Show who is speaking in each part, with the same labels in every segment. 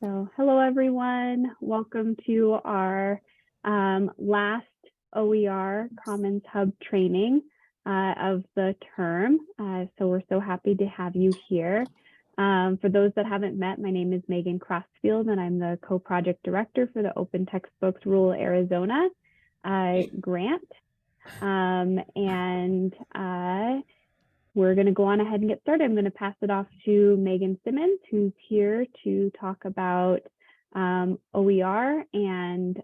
Speaker 1: So hello, everyone. Welcome to our last OER Commons Hub training of the term. So we're so happy to have you here. For those that haven't met, my name is Megan Crossfield, and I'm the co-project director for the Open Textbooks Rural Arizona grant. We're going to go on ahead and get started. I'm going to pass it off to Megan Simmons, who's here to talk about OER and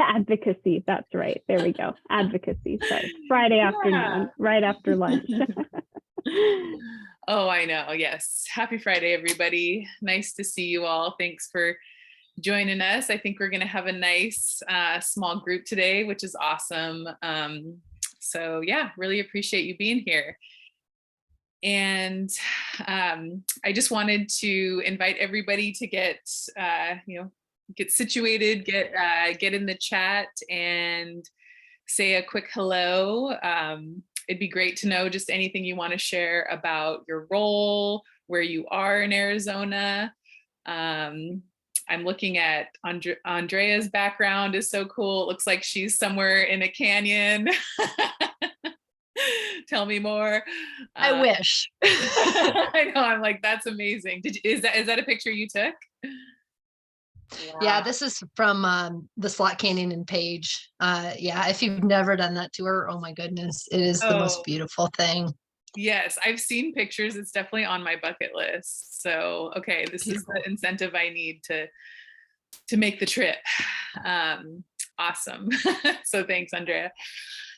Speaker 1: advocacy. That's right. There we go. Advocacy. Sorry. Friday afternoon, right after lunch.
Speaker 2: Oh, I know. Yes. Happy Friday, everybody. Nice to see you all. Thanks for joining us. I think we're going to have a nice small group today, which is awesome. So yeah, really appreciate you being here. And I just wanted to invite everybody to get situated, get in the chat and say a quick hello. It'd be great to know just anything you want to share about your role, where you are in Arizona. I'm looking at Andrea's background is so cool. It looks like she's somewhere in a canyon. Tell me more.
Speaker 3: I wish.
Speaker 2: I know. I'm like, that's amazing. Is that a picture you took?
Speaker 3: Wow. Yeah, this is from the Slot Canyon in Page. Yeah, if you've never done that tour, oh my goodness, it is the most beautiful thing.
Speaker 2: Yes, I've seen pictures. It's definitely on my bucket list. So, okay, this is the incentive I need to make the trip. Awesome. So thanks, Andrea.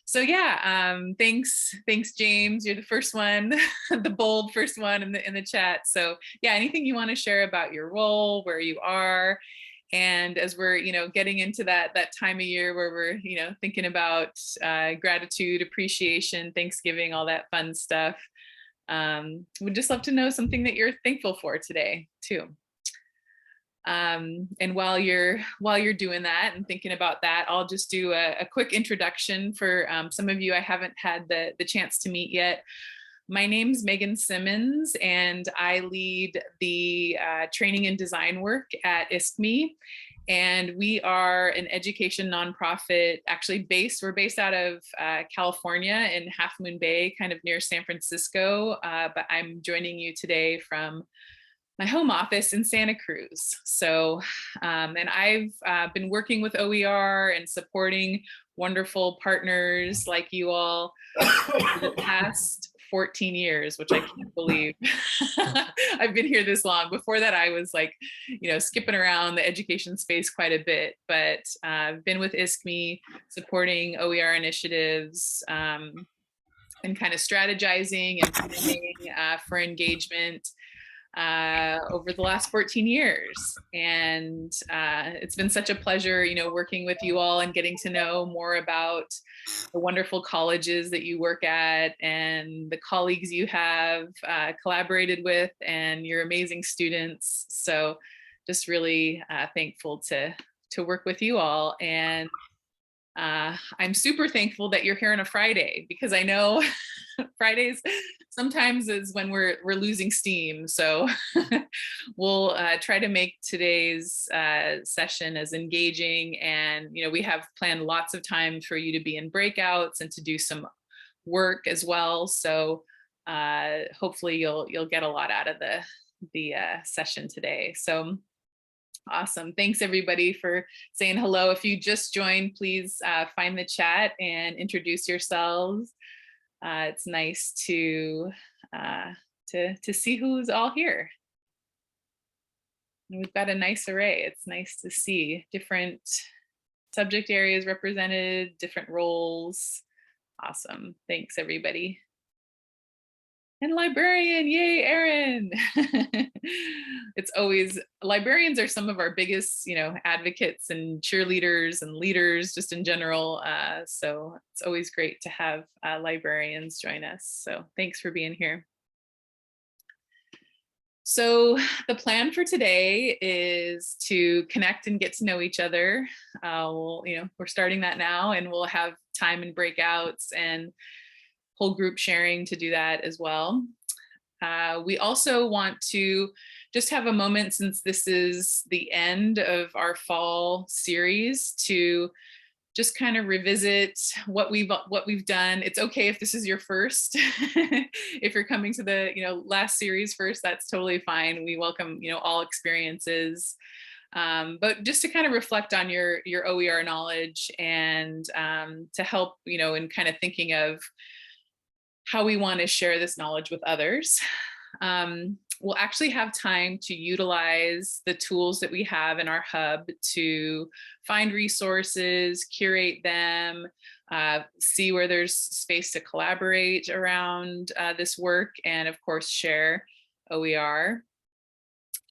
Speaker 2: So yeah, thanks James. You're the first one, the bold first one in the chat. So yeah, anything you want to share about your role, where you are, and as we're getting into that time of year where we're thinking about gratitude, appreciation, Thanksgiving, all that fun stuff. We'd just love to know something that you're thankful for today too. And while you're doing that and thinking about that, I'll just do a quick introduction for some of you I haven't had the chance to meet yet. My name's Megan Simmons, and I lead the training and design work at ISKME. And we are an education nonprofit, actually we're based out of California in Half Moon Bay, kind of near San Francisco, but I'm joining you today from my home office in Santa Cruz. So, and I've been working with OER and supporting wonderful partners like you all for the past 14 years, which I can't believe. I've been here this long. Before that, I was like, skipping around the education space quite a bit, but I've been with ISKME supporting OER initiatives and kind of strategizing and planning for engagement over the last 14 years. And it's been such a pleasure, working with you all and getting to know more about the wonderful colleges that you work at and the colleagues you have collaborated with and your amazing students. So just really thankful to work with you all. And I'm super thankful that you're here on a Friday, because I know Fridays sometimes is when we're losing steam. So we'll try to make today's session as engaging. And we have planned lots of time for you to be in breakouts and to do some work as well. So hopefully you'll get a lot out of the session today. So awesome. Thanks everybody for saying hello. If you just joined, please find the chat and introduce yourselves. It's nice to see who's all here. And we've got a nice array. It's nice to see different subject areas represented, different roles. Awesome. Thanks everybody. And librarian, yay, Erin. It's always, librarians are some of our biggest, advocates and cheerleaders and leaders just in general. So it's always great to have librarians join us. So thanks for being here. So the plan for today is to connect and get to know each other. We're starting that now, and we'll have time and breakouts and whole group sharing to do that as well. We also want to just have a moment, since this is the end of our fall series, to just kind of revisit what we've done. It's okay if this is your first. If you're coming to the last series first, that's totally fine. We welcome all experiences. But just to kind of reflect on your OER knowledge, and to help in kind of thinking of how we want to share this knowledge with others. We'll actually have time to utilize the tools that we have in our hub to find resources, curate them, see where there's space to collaborate around this work, and of course share OER.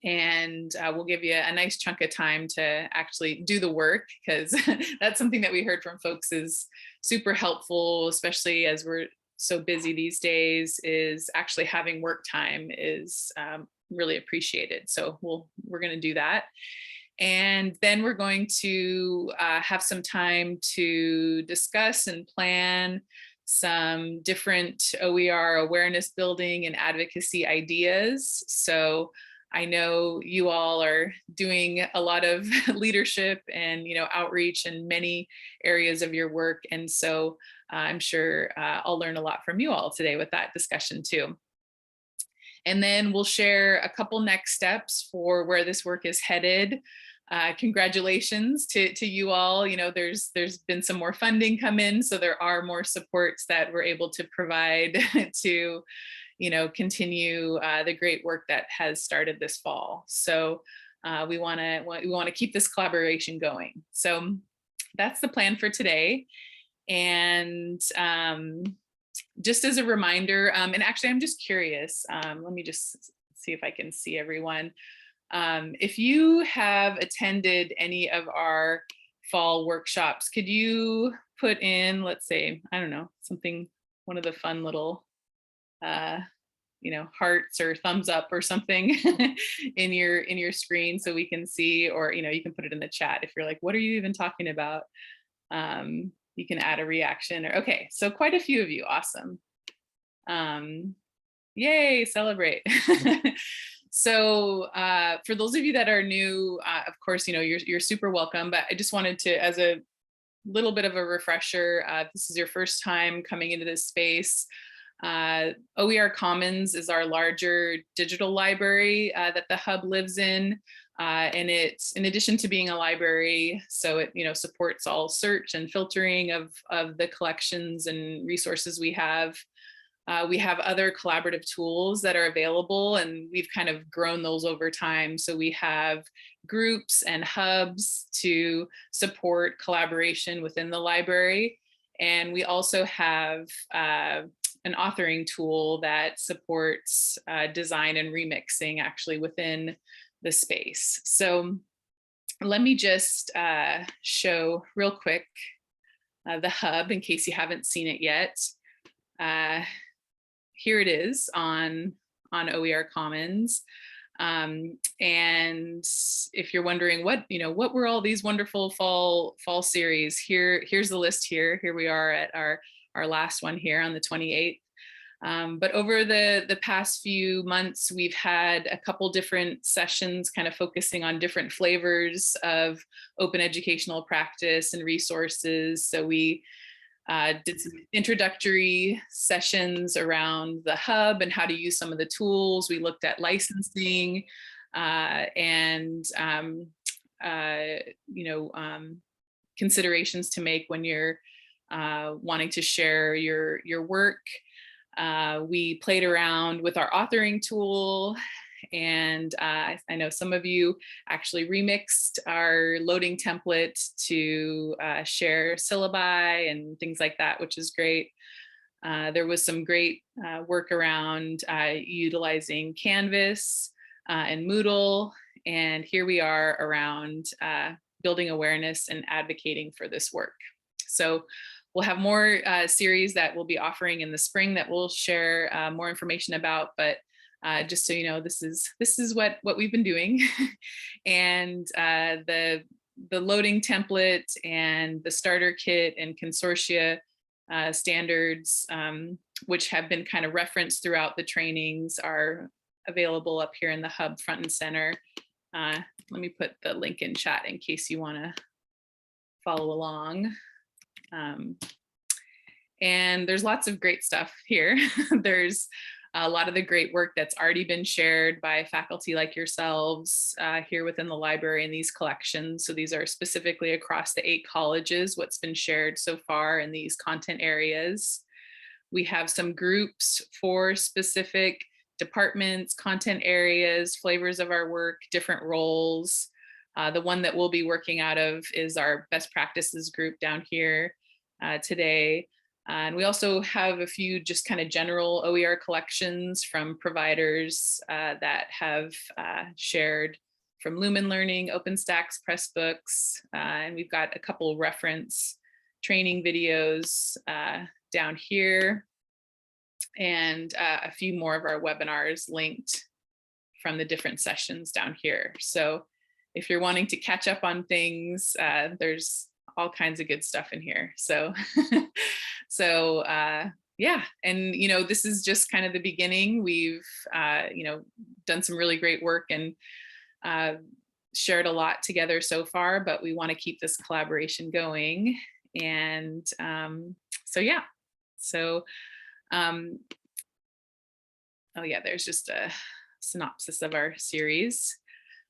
Speaker 2: And we'll give you a nice chunk of time to actually do the work, because that's something that we heard from folks is super helpful, especially as we're so busy these days, is actually having work time is really appreciated. So we're going to do that. And then we're going to have some time to discuss and plan some different OER awareness building and advocacy ideas. So I know you all are doing a lot of leadership and outreach in many areas of your work. And so I'm sure I'll learn a lot from you all today with that discussion too. And then we'll share a couple next steps for where this work is headed. Congratulations to you all. There's been some more funding come in, so there are more supports that we're able to provide to continue the great work that has started this fall. So we want to keep this collaboration going. So that's the plan for today. And just as a reminder, and actually I'm just curious, let me just see if I can see everyone. If you have attended any of our fall workshops, could you put in, let's say, I don't know, something, one of the fun little hearts or thumbs up or something in your screen so we can see, or you can put it in the chat if you're like, what are you even talking about? You can add a reaction. Or okay, so quite a few of you. Awesome. Yay, celebrate. So for those of you that are new, of course, you're super welcome, but I just wanted to, as a little bit of a refresher, if this is your first time coming into this space, OER Commons is our larger digital library that the hub lives in. And it's, in addition to being a library, so it supports all search and filtering of the collections and resources we have. We have other collaborative tools that are available, and we've kind of grown those over time. So we have groups and hubs to support collaboration within the library. And we also have an authoring tool that supports design and remixing actually within the space. So let me just show real quick the hub in case you haven't seen it yet. Here it is on OER Commons. And if you're wondering what were all these wonderful fall series, here's the list here. Here we are at our last one here on the 28th. But over the past few months, we've had a couple different sessions kind of focusing on different flavors of open educational practice and resources. So we did some introductory sessions around the hub and how to use some of the tools. We looked at licensing and considerations to make when you're wanting to share your work. We played around with our authoring tool, and I know some of you actually remixed our loading template to share syllabi and things like that, which is great. There was some great work around utilizing Canvas and Moodle, and here we are around building awareness and advocating for this work. So we'll have more series that we'll be offering in the spring that we'll share more information about, but just so you know, this is what we've been doing. And the loading template and the starter kit and consortia standards, which have been kind of referenced throughout the trainings, are available up here in the hub front and center. Let me put the link in chat in case you want to follow along. And there's lots of great stuff here. There's a lot of the great work that's already been shared by faculty like yourselves here within the library in these collections. So these are specifically across the 8 colleges, what's been shared so far in these content areas. We have some groups for specific departments, content areas, flavors of our work, different roles. The one that we'll be working out of is our best practices group down here today. And we also have a few just kind of general OER collections from providers that have shared from Lumen Learning, OpenStax, Pressbooks, and we've got a couple reference training videos down here, and a few more of our webinars linked from the different sessions down here. So if you're wanting to catch up on things, there's all kinds of good stuff in here. So, yeah, and this is just kind of the beginning. We've done some really great work and shared a lot together so far, but we want to keep this collaboration going. And so yeah, so oh yeah, there's just a synopsis of our series.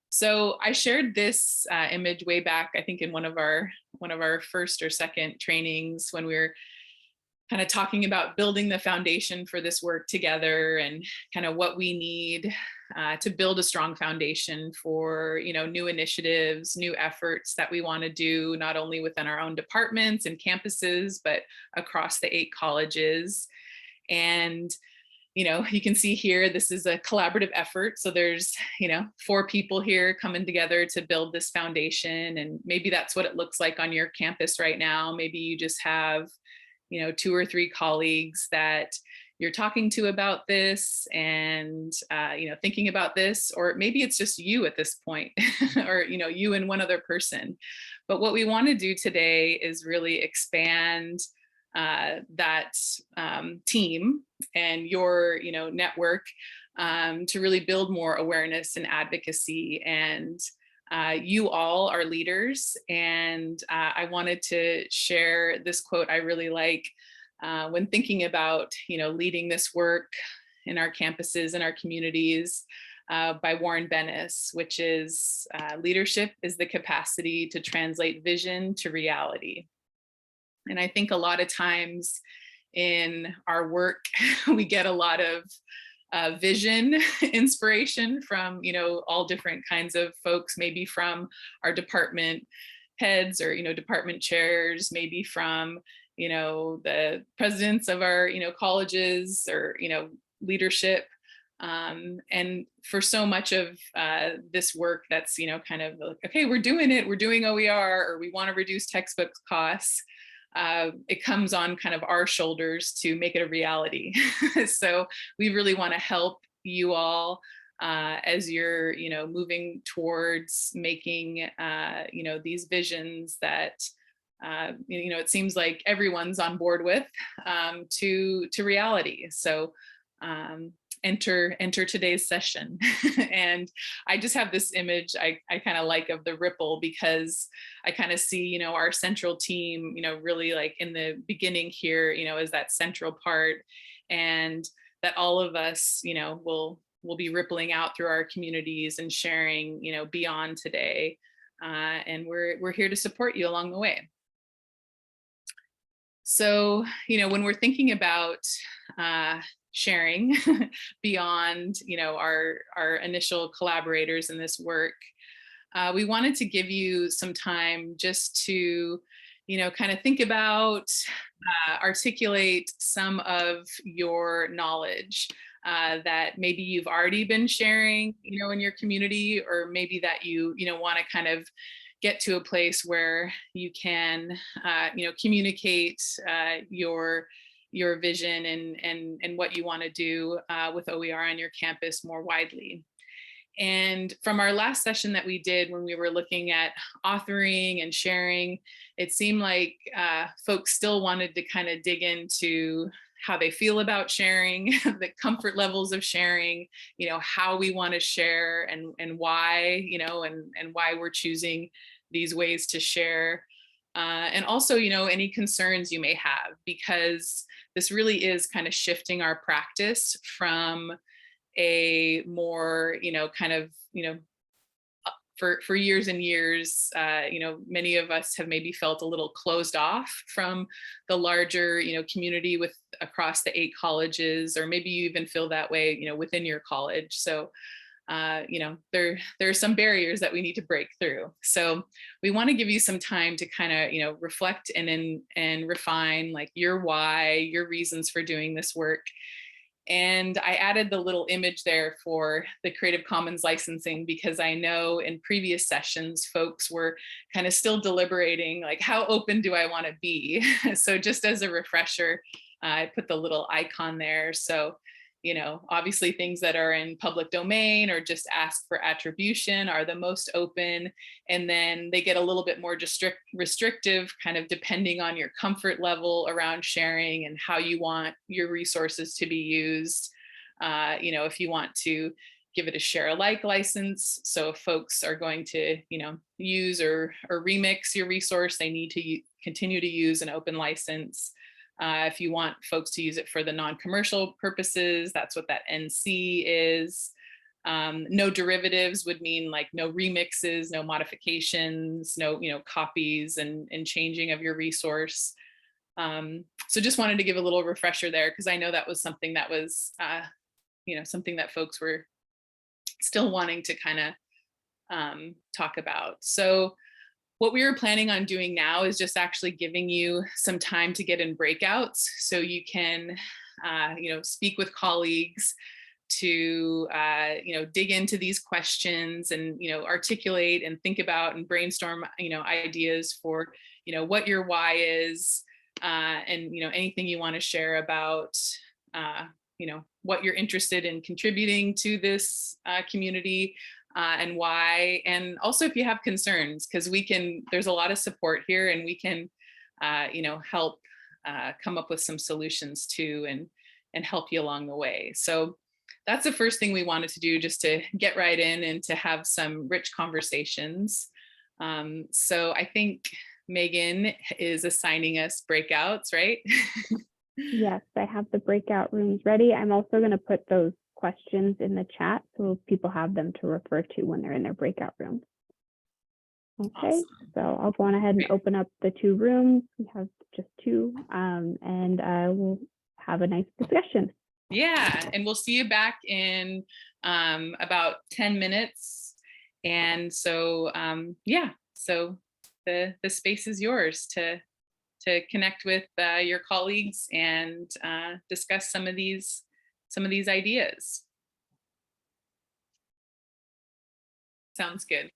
Speaker 2: So I shared this image way back, I think in one of our first or second trainings, when we were kind of talking about building the foundation for this work together, and kind of what we need to build a strong foundation for new initiatives, new efforts that we want to do, not only within our own departments and campuses, but across the 8 colleges. And you can see here, this is a collaborative effort. So there's, 4 people here coming together to build this foundation. And maybe that's what it looks like on your campus right now. Maybe you just have, 2 or 3 colleagues that you're talking to about this and, thinking about this, or maybe it's just you at this point, or, you and one other person. But what we want to do today is really expand that team and your network to really build more awareness and advocacy. And you all are leaders, and I wanted to share this quote I really like when thinking about leading this work in our campuses and our communities, by Warren Bennis, which is leadership is the capacity to translate vision to reality. And I think a lot of times in our work, we get a lot of vision inspiration from, all different kinds of folks, maybe from our department heads or, department chairs, maybe from, the presidents of our, colleges or, leadership. And for so much of this work that's, kind of like, okay, we're doing it, we're doing OER, or we want to reduce textbook costs. It comes on kind of our shoulders to make it a reality. So we really want to help you all as you're, moving towards making, these visions that, it seems like everyone's on board with to reality. So enter today's session. And I just have this image I kind of like of the ripple, because I kind of see, our central team, really like in the beginning here, as that central part, and that all of us, will be rippling out through our communities and sharing, beyond today. And we're here to support you along the way. So, when we're thinking about sharing beyond, our initial collaborators in this work, we wanted to give you some time just to, kind of think about, articulate some of your knowledge that maybe you've already been sharing, in your community, or maybe that you want to kind of get to a place where you can, communicate your vision and what you want to do with OER on your campus more widely. And from our last session that we did when we were looking at authoring and sharing, it seemed like folks still wanted to kind of dig into how they feel about sharing, the comfort levels of sharing, how we want to share and why, and why we're choosing these ways to share. And also, any concerns you may have, because this really is kind of shifting our practice from a more, for years and years, many of us have maybe felt a little closed off from the larger, community with across the 8 colleges, or maybe you even feel that way, within your college. So, there are some barriers that we need to break through. So we want to give you some time to kind of, reflect and refine like your why, your reasons for doing this work. And I added the little image there for the Creative Commons licensing, because I know in previous sessions, folks were kind of still deliberating, like, how open do I want to be? So just as a refresher, I put the little icon there. So, obviously things that are in public domain or just ask for attribution are the most open. And then they get a little bit more restrictive, kind of depending on your comfort level around sharing and how you want your resources to be used. If you want to give it a share alike license. So if folks are going to, use or remix your resource, they need to continue to use an open license. If you want folks to use it for the non-commercial purposes, that's what that NC is. No derivatives would mean like no remixes, no modifications, no copies and changing of your resource. So just wanted to give a little refresher there, because I know that was something that was something that folks were still wanting to kind of talk about. So what we were planning on doing now is just actually giving you some time to get in breakouts so you can, speak with colleagues to, dig into these questions and, articulate and think about and brainstorm, ideas for, what your why is, and, anything you want to share about, what you're interested in contributing to this community. And why, and also if you have concerns, because there's a lot of support here, and we can, help come up with some solutions too, and help you along the way. So that's the first thing we wanted to do, just to get right in and to have some rich conversations. So I think Megan is assigning us breakouts, right?
Speaker 1: Yes, I have the breakout rooms ready. I'm also going to put those questions in the chat so people have them to refer to when they're in their breakout rooms. Okay, awesome. So I'll go on ahead and open up the 2 rooms. We have just 2, and we'll have a nice discussion.
Speaker 2: Yeah, and we'll see you back in about 10 minutes. And so, so the space is yours to connect with your colleagues and discuss some of these ideas. Sounds good.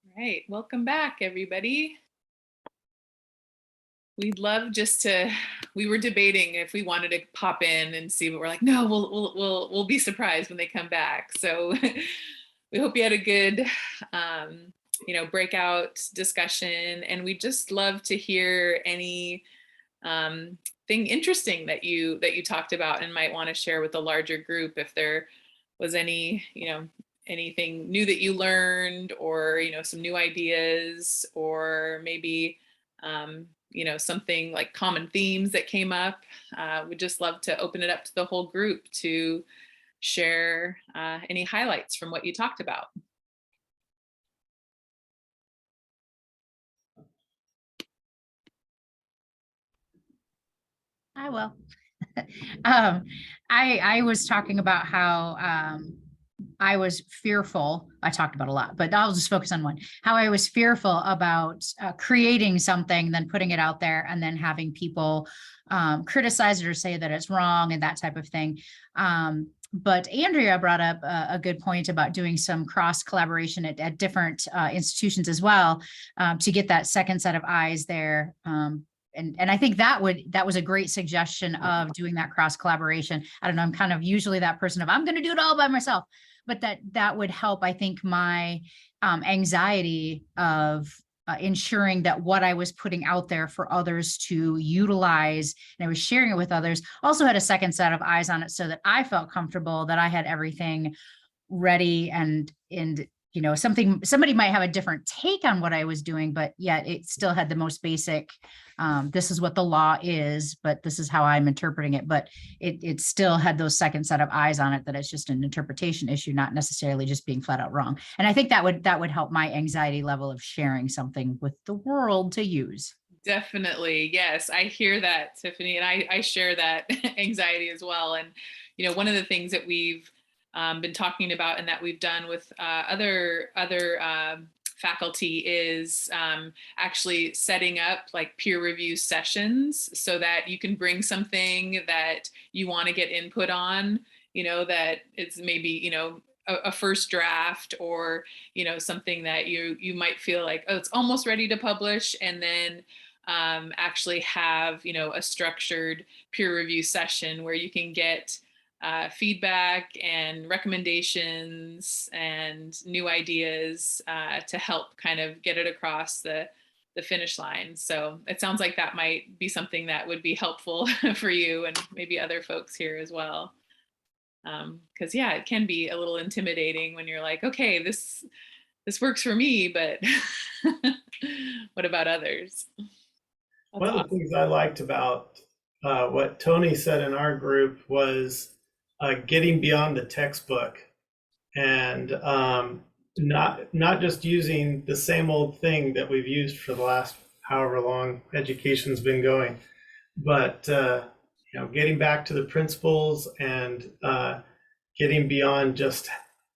Speaker 2: All right, welcome back, everybody. We'd love we were debating if we wanted to pop in and see, but we're like, no, we'll be surprised when they come back. So we hope you had a good breakout discussion, and we'd just love to hear any thing interesting that you talked about and might want to share with a larger group. If there was any anything new that you learned, or some new ideas, or maybe something like common themes that came up. We'd just love to open it up to the whole group to share any highlights from what you talked about.
Speaker 4: I will. I was talking about how I was fearful. I talked about a lot, but I'll just focus on one. How I was fearful about creating something, then putting it out there, and then having people criticize it or say that it's wrong and that type of thing. But Andrea brought up a good point about doing some cross collaboration at different institutions as well, to get that second set of eyes there. and I think that was a great suggestion of doing that cross collaboration. I don't know, I'm kind of usually that person of I'm going to do it all by myself, but that would help, I think, my anxiety of ensuring that what I was putting out there for others to utilize, and I was sharing it with others, also had a second set of eyes on it, so that I felt comfortable that I had everything ready, and somebody might have a different take on what I was doing, but yet it still had the most basic, this is what the law is, but this is how I'm interpreting it. But it still had those second set of eyes on it, that it's just an interpretation issue, not necessarily just being flat out wrong. And I think that would help my anxiety level of sharing something with the world to use.
Speaker 2: Definitely. Yes. I hear that, Tiffany, and I share that anxiety as well. And, one of the things that we've been talking about and that we've done with other faculty is actually setting up like peer review sessions, so that you can bring something that you want to get input on, that it's maybe, a first draft, or, something that you might feel like, oh, it's almost ready to publish, and then actually have, a structured peer review session where you can get feedback and recommendations and new ideas to help kind of get it across the finish line. So it sounds like that might be something that would be helpful for you and maybe other folks here as well. Because yeah, it can be a little intimidating when you're like, okay, this works for me, but what about others?
Speaker 5: One of the things I liked about what Tony said in our group was getting beyond the textbook, and not just using the same old thing that we've used for the last however long education's been going, but getting back to the principles and getting beyond just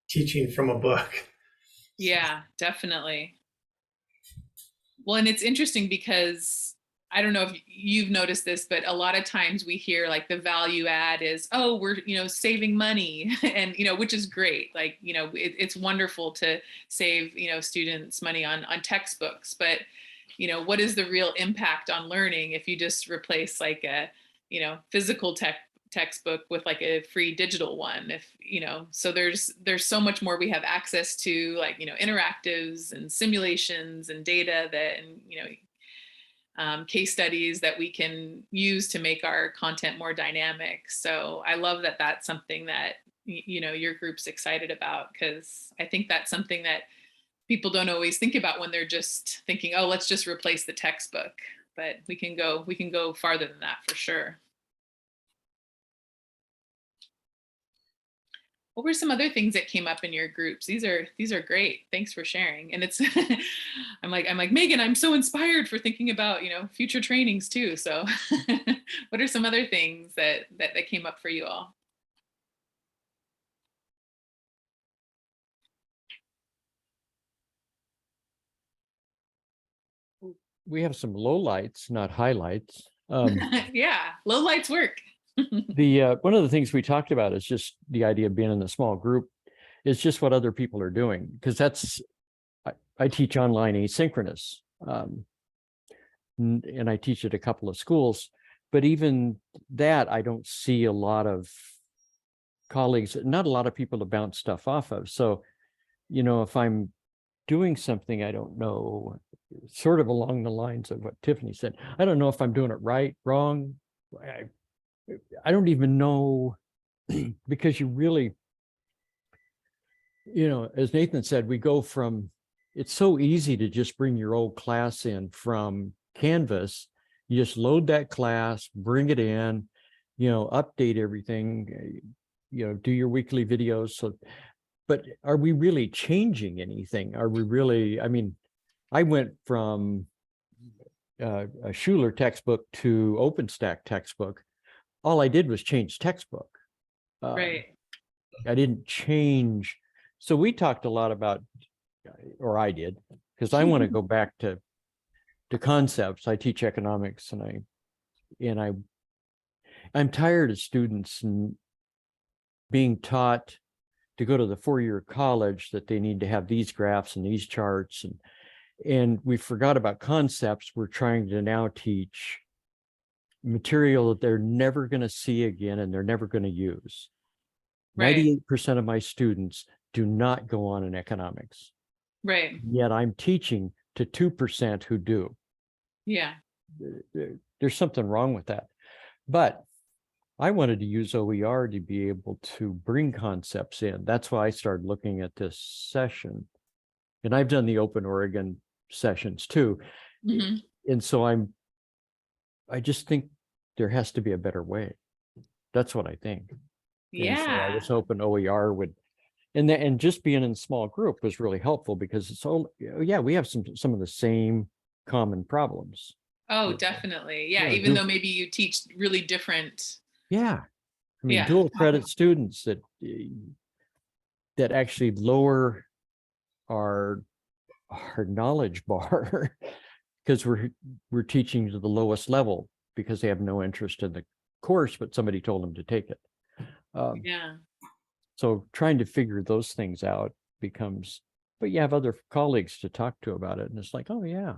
Speaker 5: teaching from a book.
Speaker 2: Yeah, definitely. Well, and it's interesting because I don't know if you've noticed this, but a lot of times we hear like the value add is, oh, we're, saving money, and, which is great. Like, it's wonderful to save, students money on textbooks, but, what is the real impact on learning if you just replace like a, physical textbook with like a free digital one? If, so there's so much more we have access to, like, interactives and simulations and data that, and, case studies that we can use to make our content more dynamic. So I love that that's something that, your group's excited about, because I think that's something that people don't always think about when they're just thinking, oh, let's just replace the textbook. But we can go farther than that for sure. What were some other things that came up in your groups? These are great. Thanks for sharing. And it's, I'm like, Megan, I'm so inspired for thinking about, future trainings too. So what are some other things that came up for you all?
Speaker 6: We have some lowlights, not highlights.
Speaker 2: Yeah, lowlights work.
Speaker 6: The one of the things we talked about is just the idea of being in a small group. It's just what other people are doing, because I teach online asynchronous, and I teach at a couple of schools, but even that I don't see a lot of colleagues, not a lot of people to bounce stuff off of. So, if I'm doing something I don't know, sort of along the lines of what Tiffany said, I don't know if I'm doing it right, wrong. I don't even know, because you really, as Nathan said, we go from, it's so easy to just bring your old class in from Canvas. You just load that class, bring it in, update everything, do your weekly videos. So, but are we really changing anything? Are we really, I went from a Schuler textbook to OpenStack textbook. All I did was change textbook.
Speaker 2: Right.
Speaker 6: I didn't change. So we talked a lot about, or I did, because I want to go back to concepts. I teach economics, and I'm tired of students and being taught to go to the 4-year college that they need to have these graphs and these charts, and we forgot about concepts. We're trying to now teach material that they're never going to see again and they're never going to use.
Speaker 2: Right.
Speaker 6: 98% of my students do not go on in economics.
Speaker 2: Right.
Speaker 6: Yet I'm teaching to 2% who do.
Speaker 2: Yeah.
Speaker 6: There's something wrong with that. But I wanted to use OER to be able to bring concepts in. That's why I started looking at this session. And I've done the Open Oregon sessions too.
Speaker 2: Mhm.
Speaker 6: And so I just think there has to be a better way. That's what I think. And so I
Speaker 2: Yeah.
Speaker 6: was hoping OER would, and just being in a small group was really helpful because it's all, yeah, we have some of the same common problems.
Speaker 2: Oh, definitely. Yeah.
Speaker 6: Yeah,
Speaker 2: Even though maybe you teach really different.
Speaker 6: Yeah. I mean,
Speaker 2: Yeah.
Speaker 6: dual credit students that actually lower our knowledge bar because we're teaching to the lowest level because they have no interest in the course, but somebody told them to take it.
Speaker 2: Yeah.
Speaker 6: So trying to figure those things out becomes, but you have other colleagues to talk to about it. And it's like, oh yeah.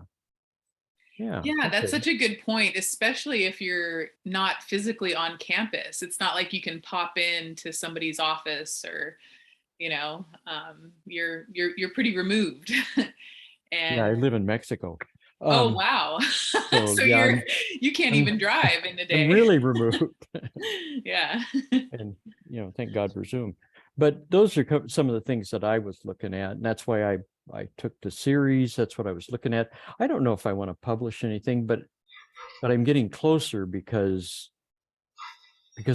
Speaker 6: Yeah.
Speaker 2: Yeah, that's
Speaker 6: okay.
Speaker 2: such a good point, especially if you're not physically on campus. It's not like you can pop into somebody's office or, you're pretty removed.
Speaker 6: Yeah, I
Speaker 2: And
Speaker 6: live in Mexico.
Speaker 2: oh wow.
Speaker 6: So
Speaker 2: So
Speaker 6: yeah,
Speaker 2: you can't
Speaker 6: I'm-
Speaker 2: even drive in a day.
Speaker 6: I'm really removed.
Speaker 2: Yeah.
Speaker 6: And thank God for Zoom. But those are some of the things that I was looking at, and that's why I took the series. That's what I was looking at. I don't know if I want to publish anything, but I'm getting closer because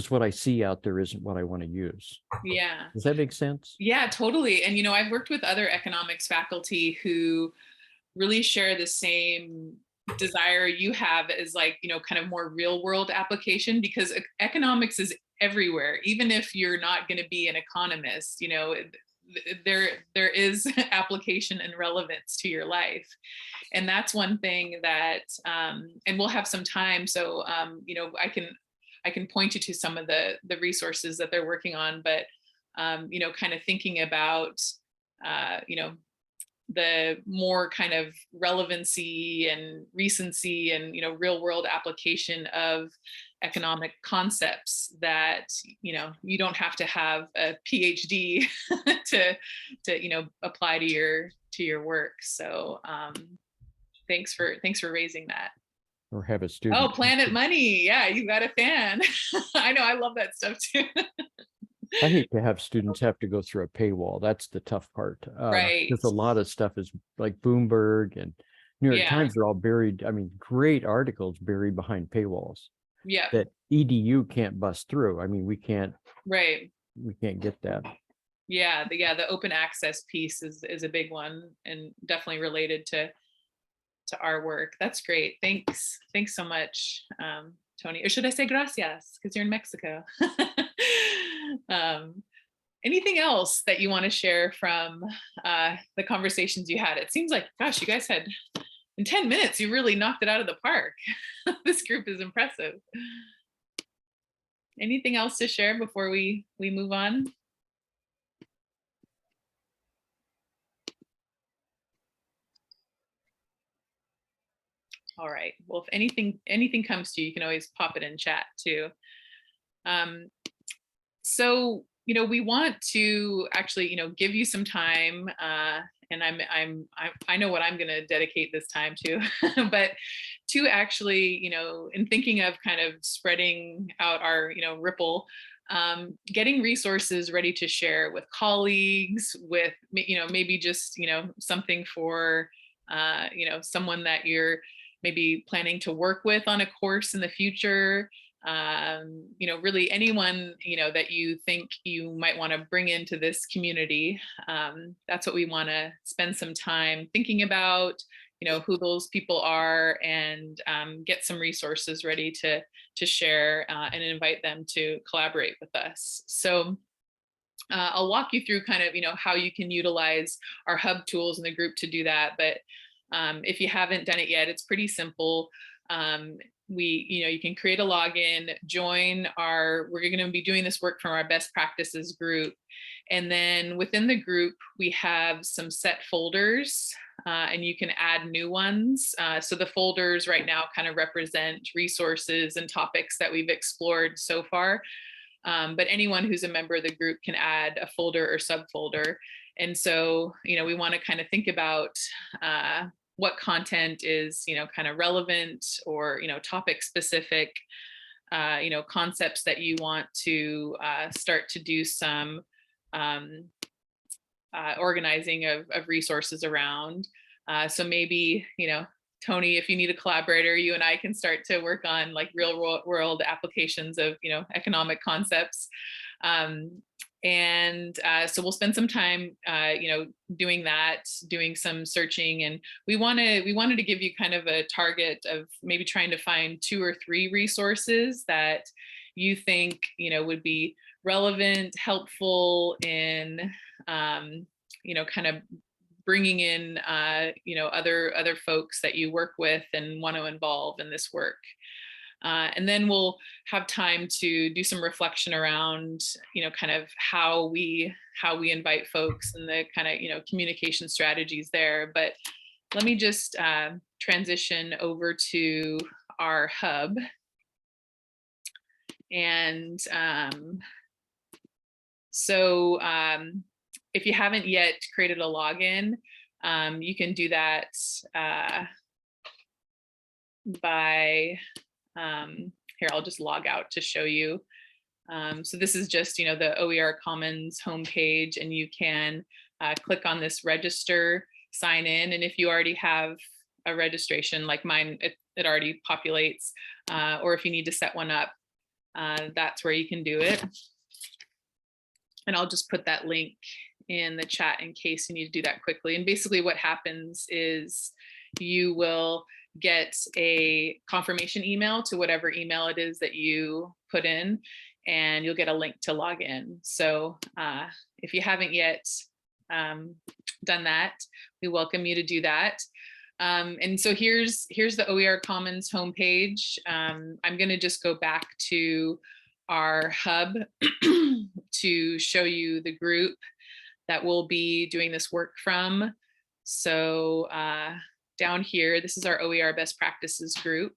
Speaker 6: what I see out there isn't what I want to use.
Speaker 2: Yeah.
Speaker 6: Does that make sense?
Speaker 2: Yeah, totally. And I've worked with other economics faculty who really share the same desire you have as kind of more real world application, because economics is everywhere. Even if you're not going to be an economist, there is application and relevance to your life. And that's one thing that and we'll have some time, so I can point you to some of the resources that they're working on, but kind of thinking about the more kind of relevancy and recency and real world application of economic concepts that you don't have to have a PhD to apply to your work. So thanks for raising that.
Speaker 6: Or have a student?
Speaker 2: Oh, Planet Money. Yeah, you got a fan. I know, I love that stuff too.
Speaker 6: I hate to have students have to go through a paywall. That's the tough part.
Speaker 2: Right.
Speaker 6: Because a lot of stuff is like Bloomberg and New York Times are all buried. I mean, great articles buried behind paywalls.
Speaker 2: Yeah.
Speaker 6: That EDU can't bust through. I mean, we can't.
Speaker 2: Right.
Speaker 6: We can't get that.
Speaker 2: Yeah. The open access piece is a big one, and definitely related to our work. That's great. Thanks so much, Tony. Or should I say gracias because you're in Mexico? Anything else that you want to share from the conversations you had? It seems like, gosh, you guys had, in 10 minutes, you really knocked it out of the park. This group is impressive. Anything else to share before we move on? All right. Well, if anything comes to you, you can always pop it in chat too. So, we want to actually, give you some time, and I know what I'm going to dedicate this time to, but to actually, in thinking of kind of spreading out our, ripple, getting resources ready to share with colleagues, with, maybe just, something for, someone that you're maybe planning to work with on a course in the future. Really anyone, that you think you might want to bring into this community. That's what we want to spend some time thinking about, who those people are, and get some resources ready to share and invite them to collaborate with us. So I'll walk you through kind of, how you can utilize our hub tools in the group to do that. But if you haven't done it yet, it's pretty simple. You can create a login, join we're going to be doing this work from our best practices group. And then within the group, we have some set folders and you can add new ones. So the folders right now kind of represent resources and topics that we've explored so far. But anyone who's a member of the group can add a folder or subfolder. And so, we want to kind of think about what content is, kind of relevant or, topic specific, concepts that you want to start to do some organizing of resources around. So maybe, Tony, if you need a collaborator, you and I can start to work on like real world applications of, economic concepts. So we'll spend some time, doing that, doing some searching, and we wanted to give you kind of a target of maybe trying to find 2 or 3 resources that you think, would be relevant, helpful in, kind of bringing in, other folks that you work with and want to involve in this work. And then we'll have time to do some reflection around, kind of how we invite folks and the kind of, communication strategies there. But let me just transition over to our hub. And if you haven't yet created a login, you can do that by, here, I'll just log out to show you. So this is just, the OER Commons homepage, and you can click on this register, sign in. And if you already have a registration like mine, it already populates, or if you need to set one up, that's where you can do it. And I'll just put that link in the chat in case you need to do that quickly. And basically what happens is you will get a confirmation email to whatever email it is that you put in, and you'll get a link to log in. So if you haven't yet done that, we welcome you to do that. And so here's the OER Commons homepage. I'm going to just go back to our hub to show you the group that we'll be doing this work from. So down here, this is our OER best practices group.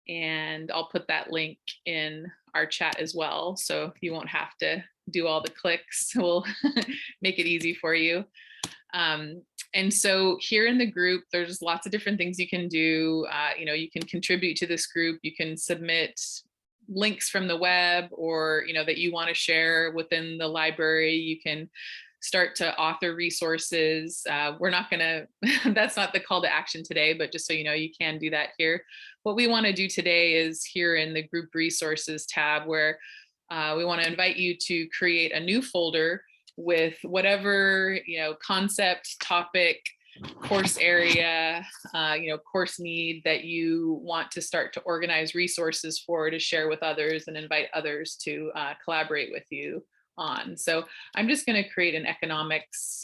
Speaker 2: And I'll put that link in our chat as well, so you won't have to do all the clicks. We'll make it easy for you. And so here in the group, there's lots of different things you can do. You can contribute to this group. You can submit links from the web, or that you want to share within the library. You can start to author resources. We're not going to, that's not the call to action today, but just so you know, you can do that here. What we want to do today is here in the group resources tab, where we want to invite you to create a new folder with whatever, concept, topic, course area, course need that you want to start to organize resources for, to share with others and invite others to collaborate with you on. So I'm just going to create an economics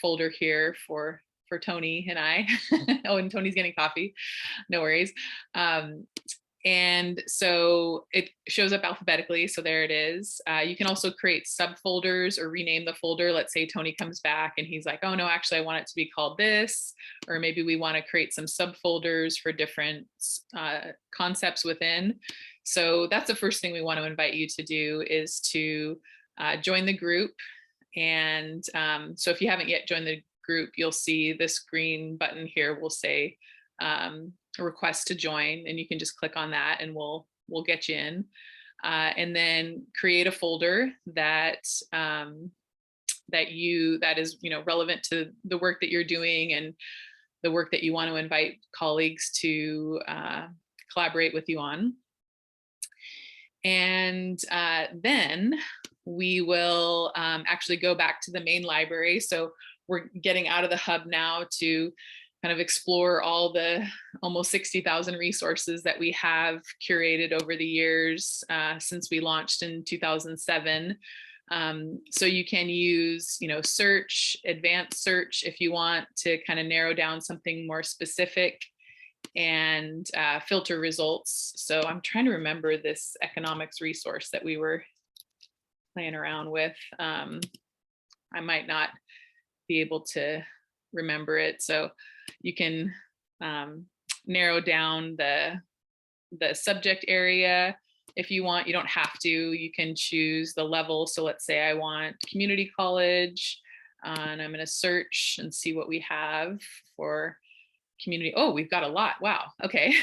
Speaker 2: folder here for Tony and I. Oh, and Tony's getting coffee. No worries. And so it shows up alphabetically. So there it is. You can also create subfolders or rename the folder. Let's say Tony comes back and he's like, oh no, actually I want it to be called this, or maybe we want to create some subfolders for different concepts within. So that's the first thing we want to invite you to do, is to join the group. And so if you haven't yet joined the group, you'll see this green button here will say a request to join, and you can just click on that and we'll get you in. And then create a folder that is relevant to the work that you're doing and the work that you want to invite colleagues to collaborate with you on. And then we will actually go back to the main library. So we're getting out of the hub now to kind of explore all the almost 60,000 resources that we have curated over the years since we launched in 2007. So you can use, search, advanced search, if you want to kind of narrow down something more specific, and filter results. So I'm trying to remember this economics resource that we were playing around with. I might not be able to remember it. So you can narrow down the subject area if you want. You don't have to. You can choose the level. So let's say I want community college, and I'm going to search and see what we have for community. Oh, we've got a lot. Wow. Okay.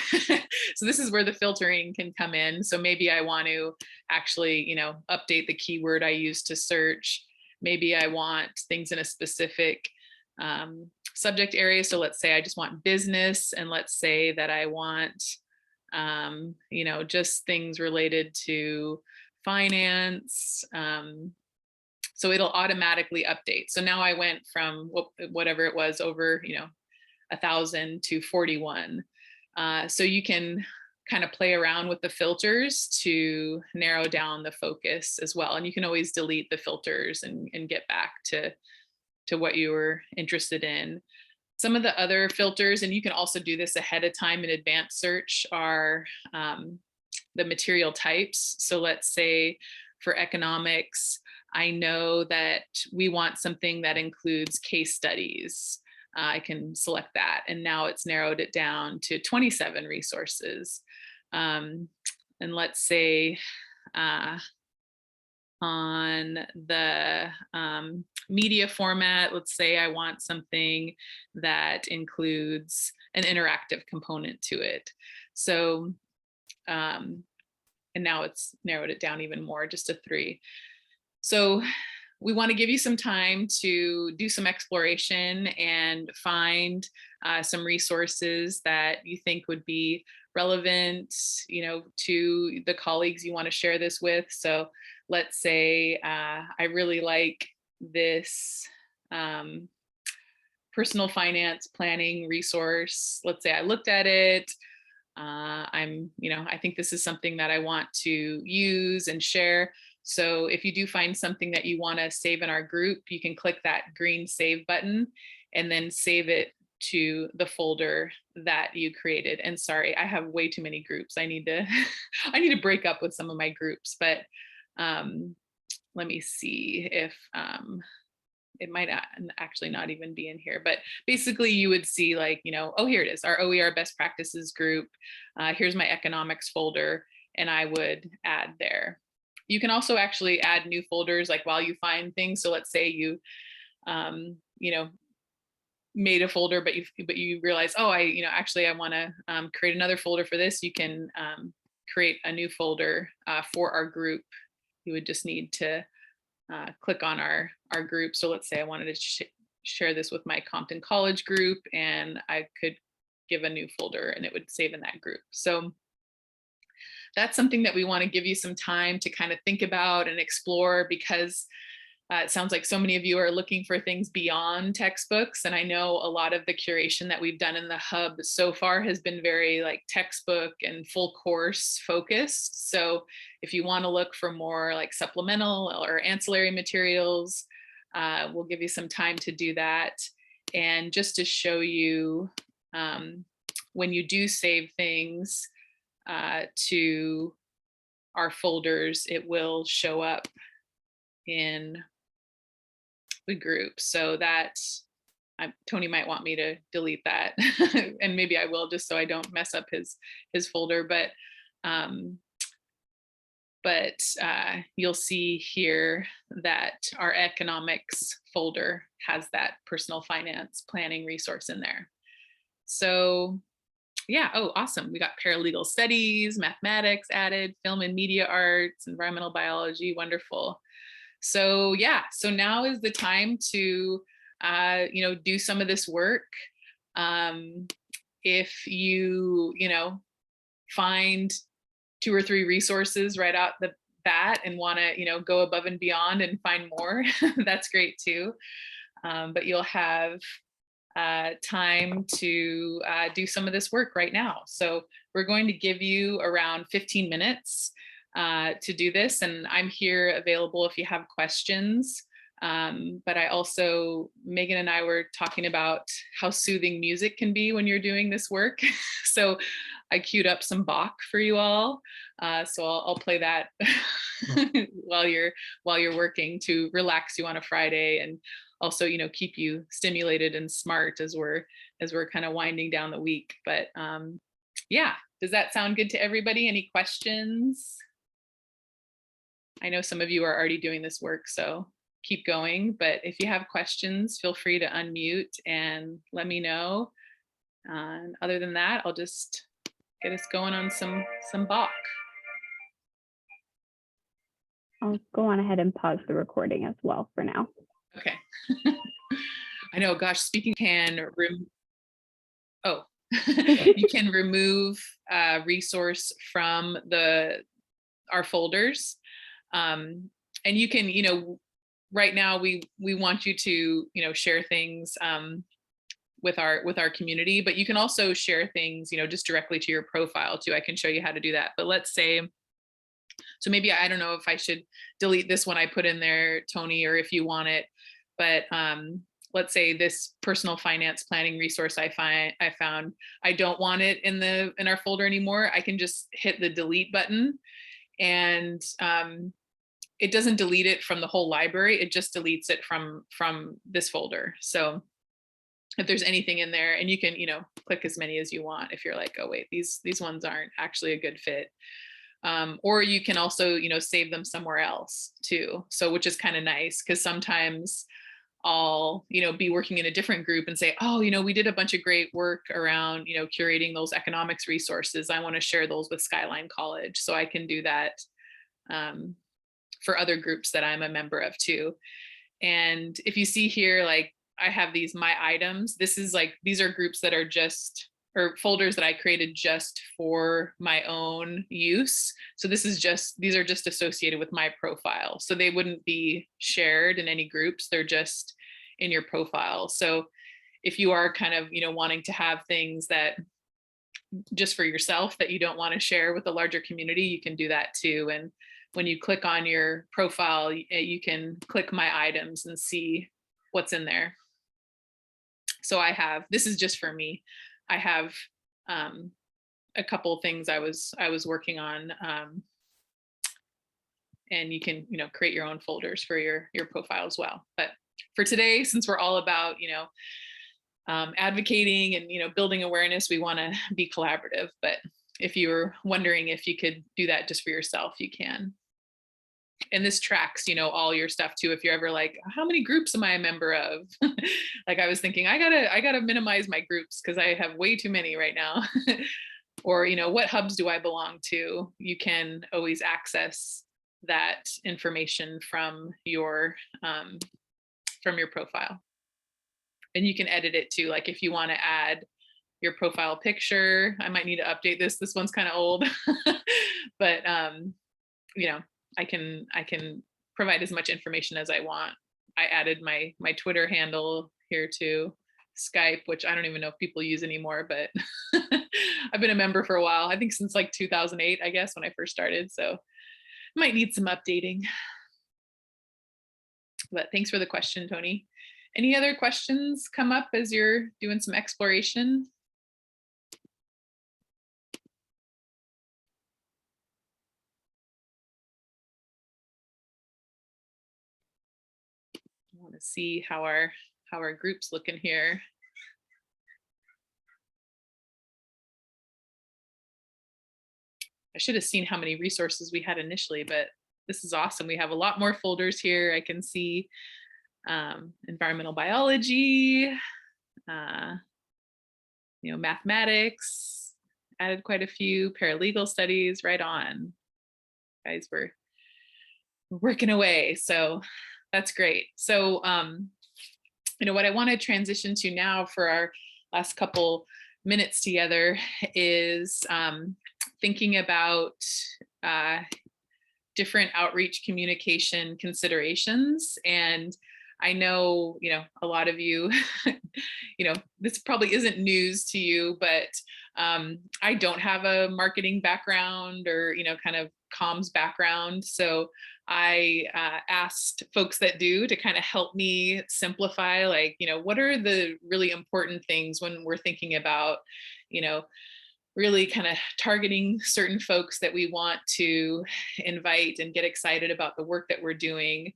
Speaker 2: So this is where the filtering can come in. So maybe I want to actually, update the keyword I use to search. Maybe I want things in a specific subject area. So let's say I just want business, and let's say that I want, just things related to finance. So it'll automatically update. So now I went from whatever it was over, 1,000 to 41. So you can kind of play around with the filters to narrow down the focus as well. And you can always delete the filters and get back to what you were interested in. Some of the other filters, and you can also do this ahead of time in advanced search, are the material types. So let's say for economics, I know that we want something that includes case studies. I can select that, and now it's narrowed it down to 27 resources. And let's say on the media format, let's say I want something that includes an interactive component to it. So, and now it's narrowed it down even more, just to 3. So we want to give you some time to do some exploration and find some resources that you think would be relevant, to the colleagues you want to share this with. So let's say I really like this personal finance planning resource. Let's say I looked at it. I think this is something that I want to use and share. So if you do find something that you want to save in our group, you can click that green save button and then save it to the folder that you created. And sorry, I have way too many groups. I need to break up with some of my groups, but let me see if it might actually not even be in here, but basically you would see like, oh, here it is, our OER best practices group. Here's my economics folder, and I would add there. You can also actually add new folders like while you find things. So let's say you, made a folder, but you realize, oh, actually I want to create another folder for this. You can create a new folder for our group. You would just need to click on our group. So let's say I wanted to share this with my Compton College group, and I could give a new folder and it would save in that group. So that's something that we want to give you some time to kind of think about and explore, because it sounds like so many of you are looking for things beyond textbooks. And I know a lot of the curation that we've done in the hub so far has been very like textbook and full course focused. So if you want to look for more like supplemental or ancillary materials, we'll give you some time to do that. And just to show you, when you do save things to our folders, it will show up in the group. So that Tony might want me to delete that and maybe I will, just so I don't mess up his folder. But you'll see here that our economics folder has that personal finance planning resource in there. So yeah, oh, awesome. We got paralegal studies, mathematics added, film and media arts, environmental biology, wonderful. So yeah, so now is the time to, do some of this work. If you, find 2 or 3 resources right out the bat and want to, go above and beyond and find more, that's great too. But you'll have time to do some of this work right now. So we're going to give you around 15 minutes to do this, and I'm here available if you have questions. But I also, Megan and I were talking about how soothing music can be when you're doing this work. So I queued up some Bach for you all. So I'll play that while you're working to relax you on a Friday. And also, keep you stimulated and smart as we're kind of winding down the week. But yeah, does that sound good to everybody? Any questions? I know some of you are already doing this work, so keep going. But if you have questions, feel free to unmute and let me know. And other than that, I'll just get us going on some Bach.
Speaker 1: I'll go on ahead and pause the recording as well for now.
Speaker 2: Okay. I know, gosh, speaking you can remove resource from our folders. And you can, right now we want you to, share things with our community, but you can also share things, just directly to your profile too. I can show you how to do that. But let's say, so maybe, I don't know if I should delete this one I put in there, Tony, or if you want it, but let's say this personal finance planning resource I found, I don't want it in our folder anymore. I can just hit the delete button, and it doesn't delete it from the whole library. It just deletes it from this folder. So if there's anything in there, and you can, click as many as you want if you're like, oh wait, these ones aren't actually a good fit. Or you can also, save them somewhere else too. So, which is kind of nice, because sometimes I'll, be working in a different group and say, oh, we did a bunch of great work around, curating those economics resources. I want to share those with Skyline College. So I can do that for other groups that I'm a member of too. And if you see here, like I have these my items, these are groups that are or folders that I created just for my own use. So these are just associated with my profile. So they wouldn't be shared in any groups. They're just in your profile. So if you are kind of, wanting to have things that just for yourself that you don't want to share with the larger community, you can do that too. And when you click on your profile, you can click my items and see what's in there. So this is just for me. I have a couple things I was working on, and you can, create your own folders for your profile as well. But for today, since we're all about, advocating and, building awareness, we want to be collaborative. But if you were wondering if you could do that just for yourself, you can. And this tracks, all your stuff too. If you're ever like, how many groups am I a member of? Like I was thinking, I gotta minimize my groups because I have way too many right now. Or, what hubs do I belong to? You can always access that information from your profile. And you can edit it too. Like if you want to add your profile picture, I might need to update this. This one's kind of old, but I can provide as much information as I want. I added my Twitter handle here too, Skype, which I don't even know if people use anymore, but I've been a member for a while. I think since like 2008, I guess, when I first started. So might need some updating. But thanks for the question, Tony. Any other questions come up as you're doing some exploration? I want to see how our group's looking here. I should have seen how many resources we had initially, but this is awesome. We have a lot more folders here. I can see environmental biology, mathematics, added quite a few, paralegal studies, right on. Guys, we're working away. So that's great. So, what I want to transition to now for our last couple minutes together is thinking about different outreach communication considerations. And I know, a lot of you, this probably isn't news to you, but I don't have a marketing background or, kind of comms background. So I asked folks that do to kind of help me simplify, like, what are the really important things when we're thinking about, really kind of targeting certain folks that we want to invite and get excited about the work that we're doing.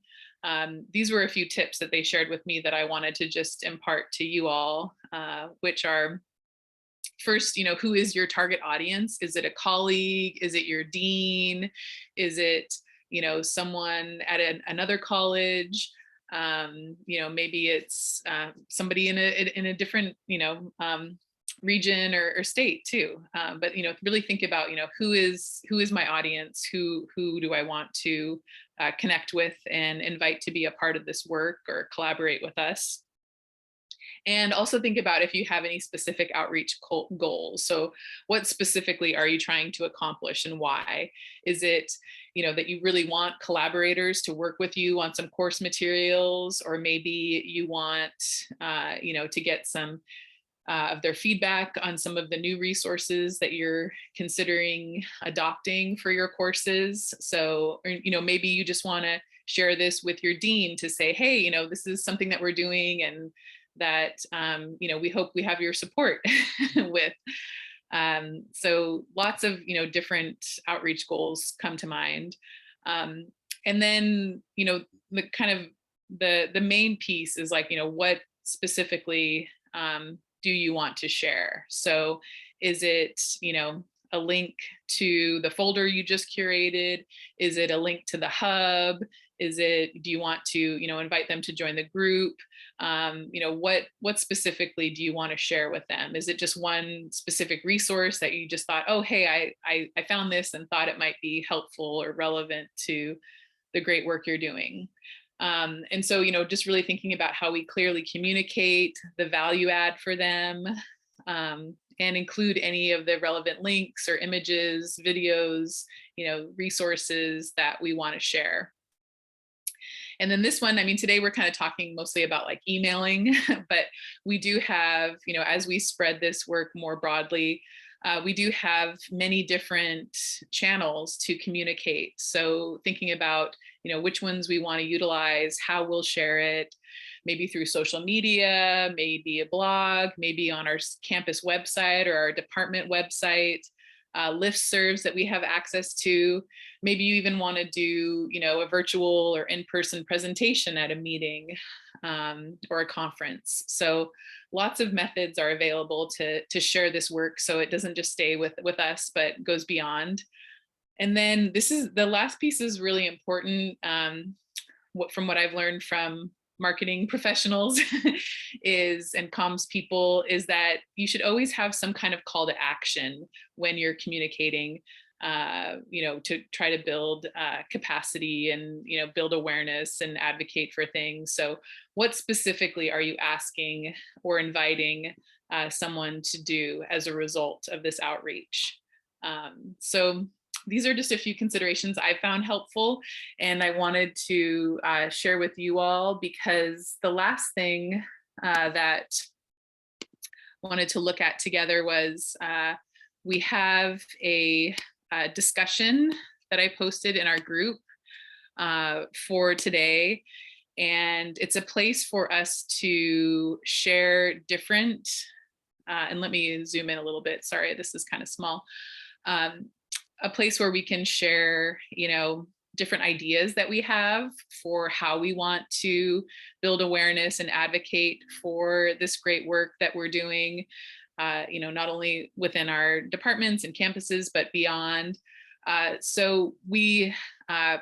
Speaker 2: these were a few tips that they shared with me that I wanted to just impart to you all, which are, first, who is your target audience? Is it a colleague? Is it your dean? Is it, someone at another college? Maybe it's somebody in a different, region or state too. But really think about, who is my audience? Who do I want to connect with and invite to be a part of this work or collaborate with us? And also think about if you have any specific outreach goals. So what specifically are you trying to accomplish and why? Is it, that you really want collaborators to work with you on some course materials, or maybe you want, to get some of their feedback on some of the new resources that you're considering adopting for your courses. So, or, maybe you just want to share this with your dean to say, hey, this is something that we're doing and that, we hope we have your support with. So lots of, different outreach goals come to mind. And then, the kind of the main piece is like, what specifically do you want to share? So is it, a link to the folder you just curated? Is it a link to the hub? Is it, do you want to, invite them to join the group? What specifically do you want to share with them? Is it just one specific resource that you just thought, oh, hey, I found this and thought it might be helpful or relevant to the great work you're doing? And so, just really thinking about how we clearly communicate the value add for them, and include any of the relevant links or images, videos, resources that we want to share. And then this one, today we're kind of talking mostly about like emailing, but we do have, as we spread this work more broadly, we do have many different channels to communicate. So thinking about, which ones we want to utilize, how we'll share it, maybe through social media, maybe a blog, maybe on our campus website or our department website, listservs that we have access to. Maybe you even want to do, a virtual or in-person presentation at a meeting or a conference. So lots of methods are available to share this work, so it doesn't just stay with us, but goes beyond. And then the last piece is really important. From what I've learned from marketing professionals and comms people, is that you should always have some kind of call to action when you're communicating, to try to build capacity and, build awareness and advocate for things. So what specifically are you asking or inviting someone to do as a result of this outreach? So these are just a few considerations I found helpful, and I wanted to share with you all, because the last thing that I wanted to look at together was we have a discussion that I posted in our group for today, and it's a place for us to share different, and let me zoom in a little bit, sorry, this is kind of small, a place where we can share, different ideas that we have for how we want to build awareness and advocate for this great work that we're doing, not only within our departments and campuses, but beyond. So we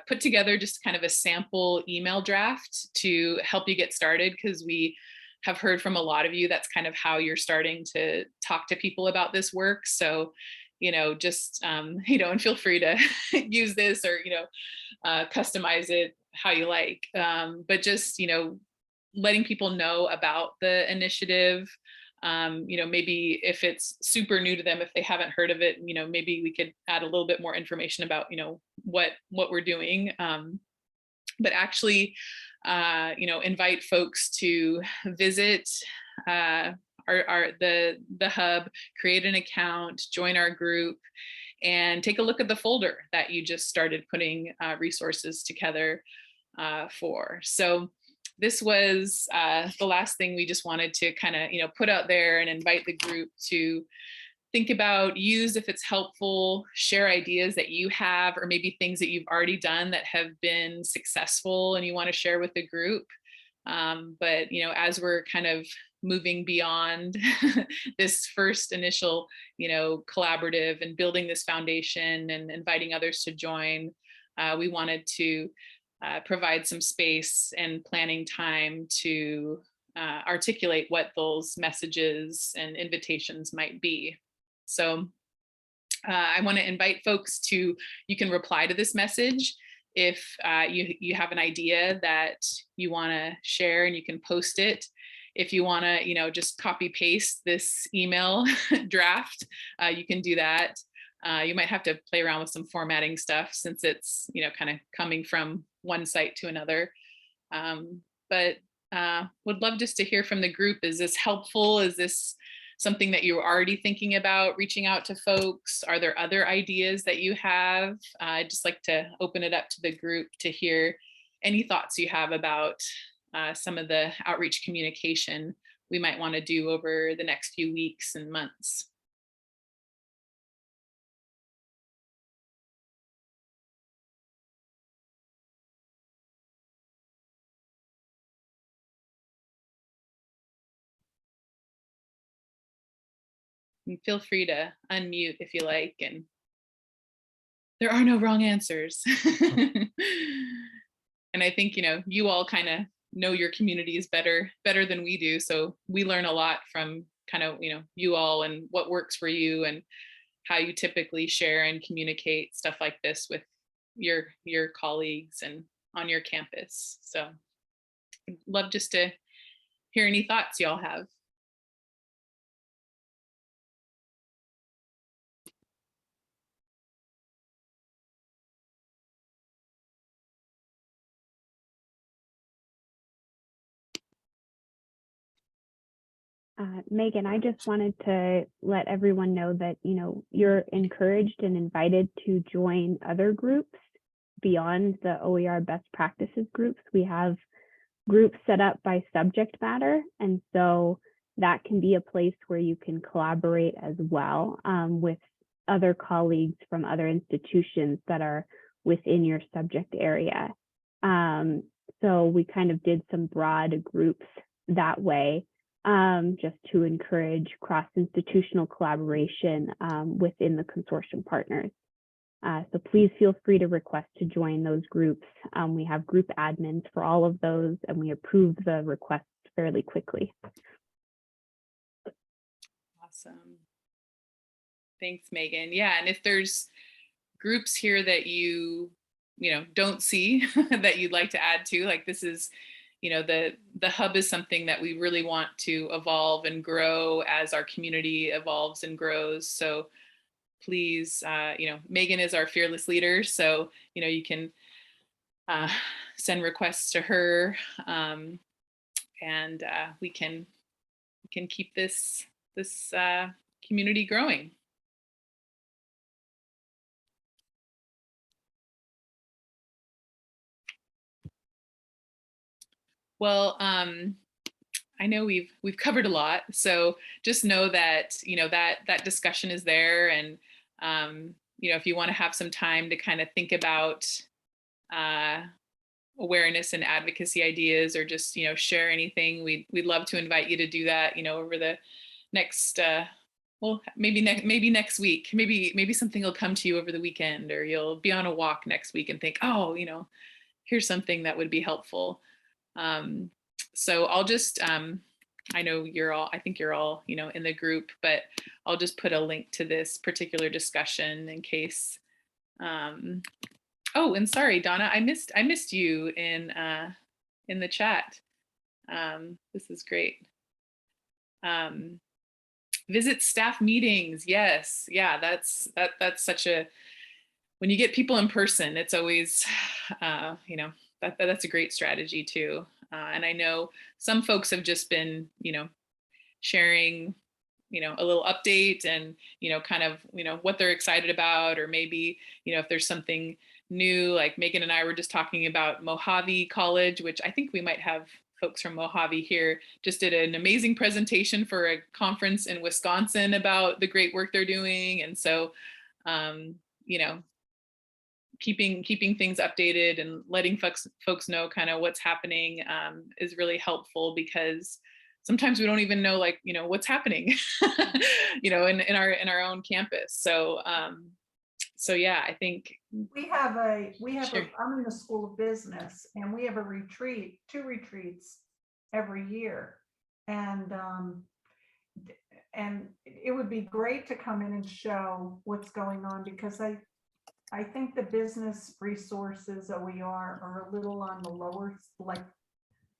Speaker 2: put together just kind of a sample email draft to help you get started, because we have heard from a lot of you that's kind of how you're starting to talk to people about this work. So just, and feel free to use this or, customize it how you like. But just, letting people know about the initiative, maybe if it's super new to them, if they haven't heard of it, maybe we could add a little bit more information about, what we're doing. But actually, invite folks to visit the hub, create an account, join our group, and take a look at the folder that you just started putting resources together for. So this was the last thing we just wanted to kind of, put out there and invite the group to think about, use if it's helpful, share ideas that you have, or maybe things that you've already done that have been successful and you want to share with the group. But, you know, as we're kind of moving beyond this first initial, you know, collaborative and building this foundation and inviting others to join, we wanted to provide some space and planning time to articulate what those messages and invitations might be. So I want to invite folks to, you can reply to this message if you have an idea that you want to share, and you can post it. If you want to, you know, just copy paste this email draft, you can do that. You might have to play around with some formatting stuff since it's, you know, kind of coming from one site to another. But would love just to hear from the group. Is this helpful? Is this something that you're already thinking about reaching out to folks? Are there other ideas that you have? I'd just like to open it up to the group to hear any thoughts you have about some of the outreach communication we might want to do over the next few weeks and months. And feel free to unmute if you like, and there are no wrong answers. And I think, you know, you all kind of know your communities better than we do. So we learn a lot from kind of, you know, you all and what works for you and how you typically share and communicate stuff like this with your colleagues and on your campus. So I'd love just to hear any thoughts y'all have.
Speaker 1: Megan, I just wanted to let everyone know that, you know, you're encouraged and invited to join other groups beyond the OER best practices groups. We have groups set up by subject matter, and so that can be a place where you can collaborate as well with other colleagues from other institutions that are within your subject area. So we kind of did some broad groups that way, just to encourage cross-institutional collaboration within the consortium partners. So please feel free to request to join those groups. We have group admins for all of those, and we approve the requests fairly quickly.
Speaker 2: Awesome. Thanks, Megan. Yeah, and if there's groups here that you know, don't see that you'd like to add to, like this is, you know, the hub is something that we really want to evolve and grow as our community evolves and grows. So please, you know, Megan is our fearless leader. So, you know, you can send requests to her, and we can keep this community growing. Well, I know we've covered a lot, so just know that, you know, that discussion is there, and you know, if you want to have some time to kind of think about awareness and advocacy ideas, or just, you know, share anything, we'd love to invite you to do that, you know, over the next well, maybe next week, maybe something will come to you over the weekend, or you'll be on a walk next week and think, oh, you know, here's something that would be helpful. So I'll just, I know I think you're all, you know, in the group, but I'll just put a link to this particular discussion in case. Oh, and sorry, Donna, I missed you in the chat. This is great. Visit staff meetings. Yes. Yeah, that's such a, when you get people in person, it's always, you know, that's a great strategy too. And I know some folks have just been, you know, sharing, you know, a little update and, you know, kind of, you know, what they're excited about, or maybe, you know, if there's something new, like Megan and I were just talking about Mojave College, which I think we might have folks from Mojave here just did an amazing presentation for a conference in Wisconsin about the great work they're doing. And so, you know, keeping things updated and letting folks know kind of what's happening is really helpful, because sometimes we don't even know, like, you know, what's happening, you know, in our own campus. So, so yeah, I think
Speaker 7: sure. I'm in the School of Business, and we have a retreat, 2 retreats every year. And it would be great to come in and show what's going on, because I think the business resources OER are a little on the lower, like,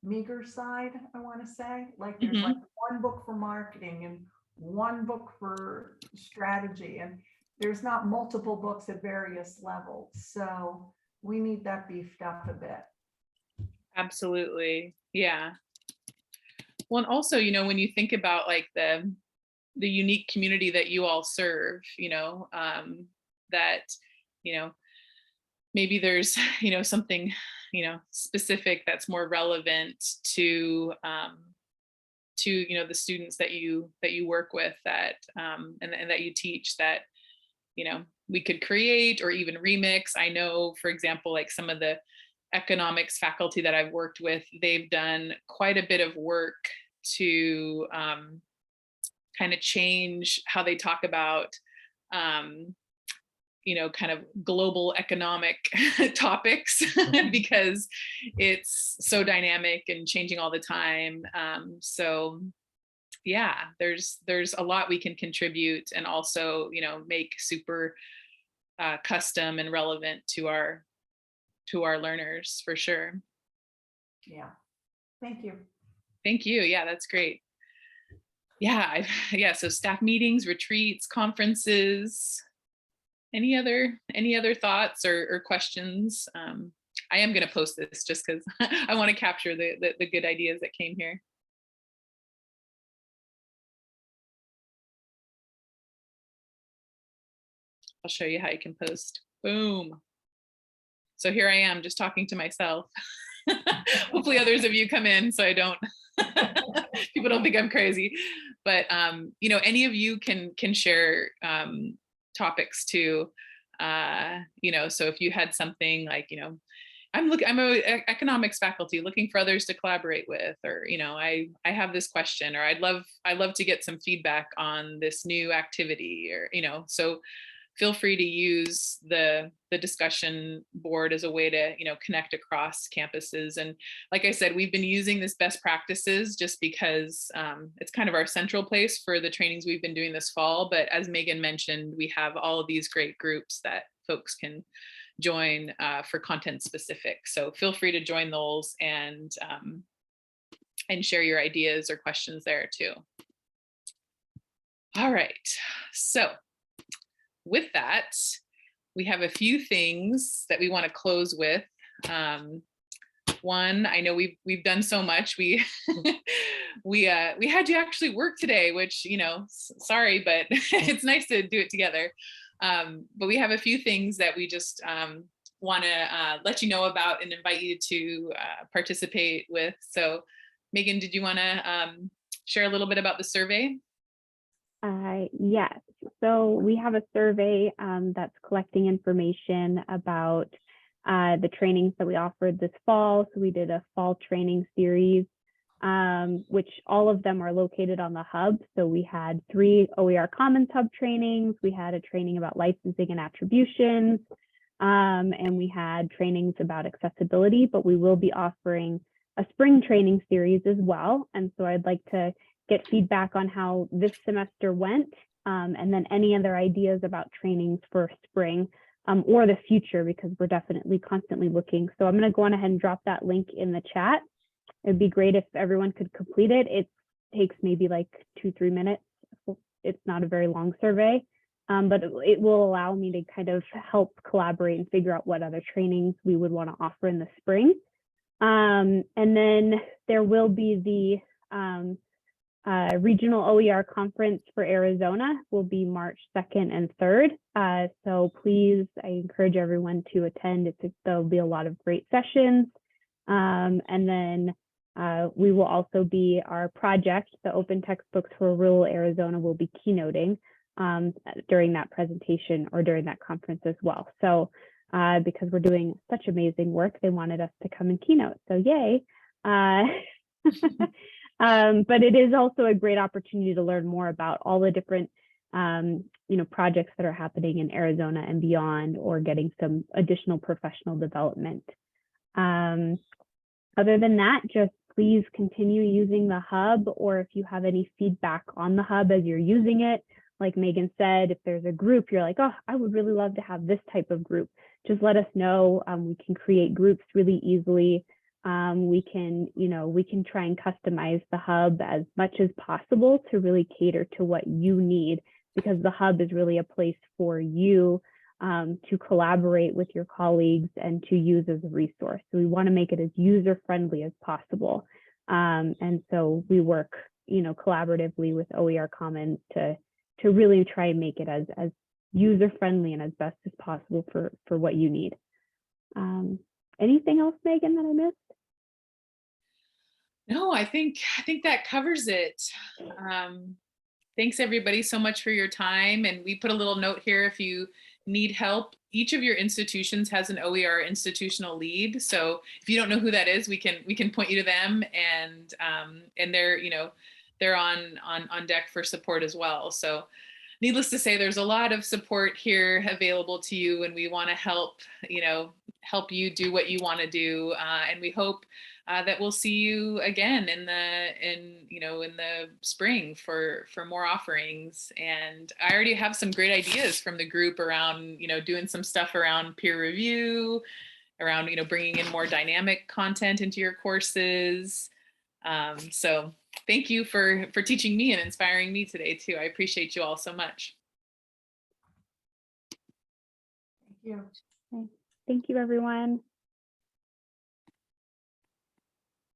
Speaker 7: meager side, I want to say. Like, there's like 1 book for marketing and 1 book for strategy, and there's not multiple books at various levels. So we need that beefed up a bit.
Speaker 2: Absolutely. Yeah. Well, and also, you know, when you think about like the unique community that you all serve, you know, that, you know, maybe there's, you know, something, you know, specific that's more relevant to, you know, the students that you work with, that, and that you teach, that, you know, we could create or even remix. I know, for example, like some of the economics faculty that I've worked with, they've done quite a bit of work to kind of change how they talk about, you know, kind of global economic topics, because it's so dynamic and changing all the time. So yeah, there's a lot we can contribute, and also, you know, make super custom and relevant to our learners, for sure.
Speaker 7: Yeah, thank you.
Speaker 2: Thank you. Yeah, that's great. Yeah, yeah. So staff meetings, retreats, conferences. Any other thoughts or questions? I am going to post this just because I want to capture the good ideas that came here. I'll show you how you can post. Boom. So here I am just talking to myself. Hopefully others of you come in so I don't, people don't think I'm crazy. But you know, any of you can share topics too. You know, so if you had something like, you know, I'm a economics faculty looking for others to collaborate with, or, you know, I have this question, or I'd love to get some feedback on this new activity, or, you know, so feel free to use the discussion board as a way to, you know, connect across campuses. And like I said, we've been using this best practices just because it's kind of our central place for the trainings we've been doing this fall. But as Megan mentioned, we have all of these great groups that folks can join for content specific. So feel free to join those and share your ideas or questions there too. All right, so with that, we have a few things that we want to close with. One, I know we've done so much. We had you actually work today, which, you know, sorry, but it's nice to do it together. But we have a few things that we just want to let you know about and invite you to participate with. So Megan, did you want to share a little bit about the survey?
Speaker 1: Yes. So we have a survey that's collecting information about the trainings that we offered this fall. So we did a fall training series, which all of them are located on the hub. So we had 3 OER Commons Hub trainings. We had a training about licensing and attributions, and we had trainings about accessibility, but we will be offering a spring training series as well. And so I'd like to get feedback on how this semester went, and then any other ideas about trainings for spring or the future, because we're definitely constantly looking. So I'm going to go on ahead and drop that link in the chat. It'd be great if everyone could complete it. It takes maybe like 2-3 minutes. It's not a very long survey, but it will allow me to kind of help collaborate and figure out what other trainings we would want to offer in the spring. And then there will be the regional OER conference for Arizona will be March 2nd and 3rd. So please, I encourage everyone to attend. There'll be a lot of great sessions. And then We will also be our project, the Open Textbooks for Rural Arizona, will be keynoting during that presentation or during that conference as well. So because we're doing such amazing work, they wanted us to come and keynote. So yay. But it is also a great opportunity to learn more about all the different projects that are happening in Arizona and beyond, or getting some additional professional development. Other than that, just please continue using the hub, or if you have any feedback on the hub as you're using it, like Megan said, if there's a group you're like, oh, I would really love to have this type of group, just let us know. We can create groups really easily. We can try and customize the hub as much as possible to really cater to what you need, because the hub is really a place for you to collaborate with your colleagues and to use as a resource. So we want to make it as user-friendly as possible. And so we work, collaboratively with OER Commons to really try and make it as user-friendly and as best as possible for what you need. Anything else, Megan, that I missed?
Speaker 2: No, I think that covers it. Thanks everybody so much for your time. And we put a little note here if you need help. Each of your institutions has an OER institutional lead. So if you don't know who that is, we can point you to them, and they're on deck for support as well. So needless to say, there's a lot of support here available to you, and we want to help you do what you want to do. And we hope that we'll see you again in the spring for more offerings. And I already have some great ideas from the group around, doing some stuff around peer review, around, bringing in more dynamic content into your courses. So thank you for teaching me and inspiring me today too. I appreciate you all so much.
Speaker 7: Thank you.
Speaker 1: Thank you, everyone.